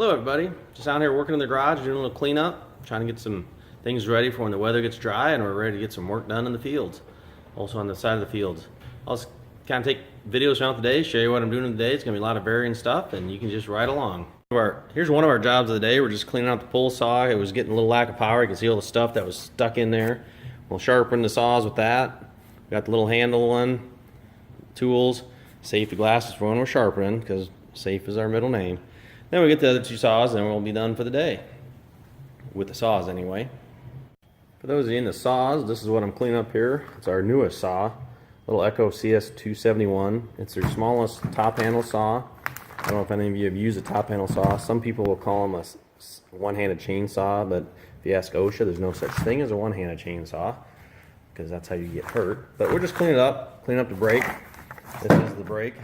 Hello everybody, just out here working in the garage, doing a little cleanup, trying to get some things ready for when the weather gets dry and we're ready to get some work done in the fields. Also on the side of the fields. I'll just kind of take videos throughout the day, show you what I'm doing today. It's going to be a lot of varying stuff and you can just ride along. Here's one of our jobs of the day. We're just cleaning out the pull saw. It was getting a little lack of power. You can see all the stuff that was stuck in there. We'll sharpen the saws with that. Got the little handle one, tools, safety glasses for when we're sharpening because safe is our middle name. Then we get the other two saws and we'll be done for the day. With the saws anyway. For those of you in the saws, this is what I'm cleaning up here. It's our newest saw, little Echo CS271. It's their smallest top handle saw. I don't know if any of you have used a top handle saw. Some people will call them a one-handed chainsaw, but if you ask OSHA, there's no such thing as a one-handed chainsaw because that's how you get hurt. But we're just cleaning it up, cleaning up the brake. This is the brake.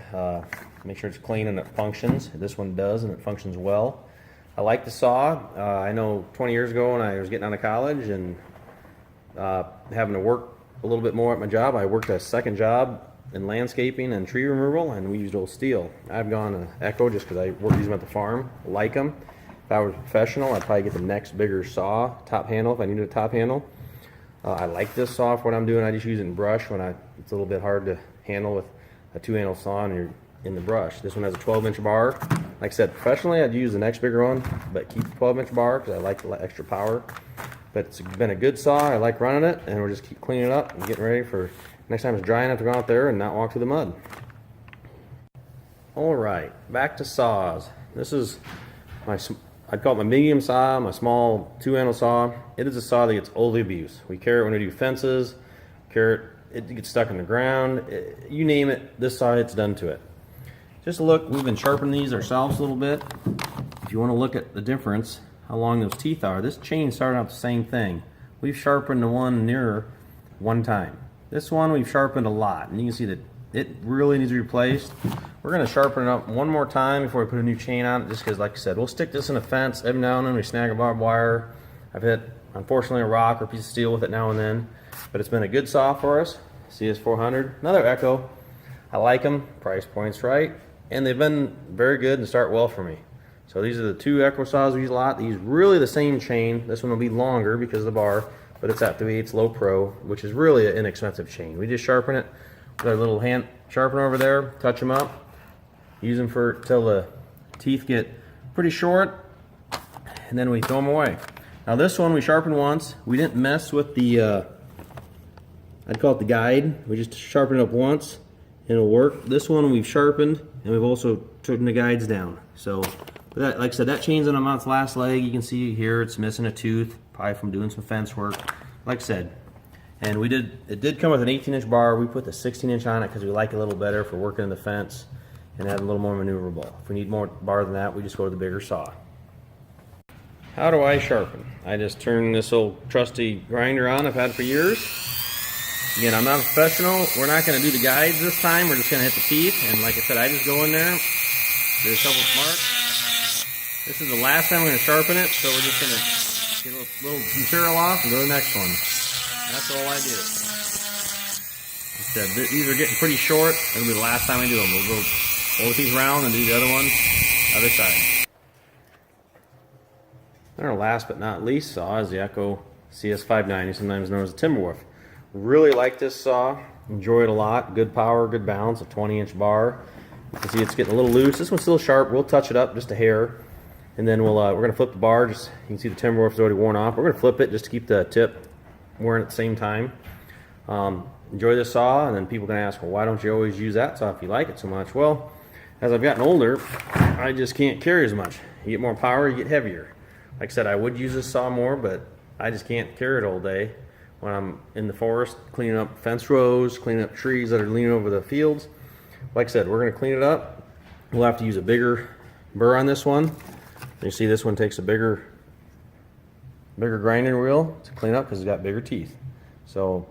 Make sure it's clean and it functions. This one does and it functions well. I like the saw. I know 20 years ago when I was getting out of college and having to work a little bit more at my job, I worked a second job in landscaping and tree removal and we used old steel. I've gone to Echo just because I use them at the farm. I like them. If I was a professional, I'd probably get the next bigger saw, top handle, if I needed a top handle. I like this saw for what I'm doing. I just use it in brush when it's a little bit hard to handle with a two-handle saw and you're in the brush. This one has a 12-inch bar. Like I said, professionally I'd use the next bigger one, but keep the 12-inch bar because I like the extra power. But it's been a good saw. I like running it, and we'll just keep cleaning it up and getting ready for next time it's dry enough to go out there and not walk through the mud. All right, back to saws. This is I'd call it my medium saw, my small two-handle saw. It is a saw that gets oldly abused. We carry it when we do fences, it gets stuck in the ground. You name it, this saw it's done to it. Just look, we've been sharpening these ourselves a little bit. If you want to look at the difference, how long those teeth are, this chain started out the same thing. We've sharpened the one nearer one time. This one we've sharpened a lot, and you can see that it really needs to be replaced. We're going to sharpen it up one more time before we put a new chain on it, just because, like I said, we'll stick this in a fence. Every now and then we snag a barbed wire. I've hit, unfortunately, a rock or a piece of steel with it now and then, but it's been a good saw for us. CS400, another Echo. I like them, price point's right, and they've been very good and start well for me. So these are the two Echo saws we use a lot. These really the same chain. This one will be longer because of the bar, but it's at 3/8 low pro, which is really an inexpensive chain. We just sharpen it with our little hand sharpener over there, touch them up, use them till the teeth get pretty short, and then we throw them away. Now this one we sharpened once. We didn't mess with the, I'd call it the guide. We just sharpened it up once and it'll work. This one we've sharpened and we've also taken the guides down. So that, like I said, that chain's on its last leg. You can see here it's missing a tooth, probably from doing some fence work. Like I said, and it did come with an 18-inch bar. We put the 16-inch on it because we like it a little better for working in the fence and have a little more maneuverable. If we need more bar than that, we just go to the bigger saw. How do I sharpen? I just turn this old trusty grinder on I've had for years. Again, I'm not a professional. We're not going to do the guides this time. We're just going to hit the teeth. And like I said, I just go in there, do a couple marks. This is the last time we're going to sharpen it, so we're just going to get a little material off and go to the next one. That's all I do. Like I said, these are getting pretty short. It'll be the last time we do them. We'll go both these round and do the other one, other side. And our last but not least saw is the Echo CS590, sometimes known as the Timberwolf. Really like this saw, enjoy it a lot. Good power, good balance, a 20-inch bar. You can see it's getting a little loose. This one's still sharp. We'll touch it up just a hair, and then we're going to flip the bar. Just you can see the Timberwolf is already worn off. We're going to flip it just to keep the tip wearing at the same time. Enjoy this saw, and then people are going to ask, well, why don't you always use that saw if you like it so much? Well, as I've gotten older, I just can't carry as much. You get more power, you get heavier. Like I said, I would use this saw more, but I just can't carry it all day. When I'm in the forest cleaning up fence rows, cleaning up trees that are leaning over the fields. Like I said, we're going to clean it up. We'll have to use a bigger burr on this one. You see this one takes a bigger grinding wheel to clean up because it's got bigger teeth. So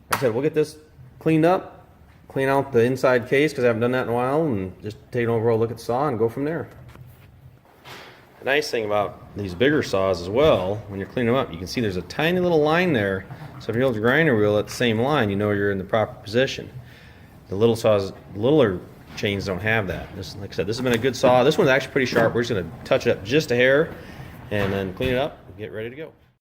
like I said, we'll get this cleaned up, clean out the inside case because I haven't done that in a while, and just take an overall look at the saw and go from there. The nice thing about these bigger saws as well, when you're cleaning them up, you can see there's a tiny little line there. So if you hold your grinder wheel at the same line, you know you're in the proper position. The little saws, littler chains don't have that. This, like I said, this has been a good saw. This one's actually pretty sharp. We're just going to touch it up just a hair and then clean it up and get ready to go.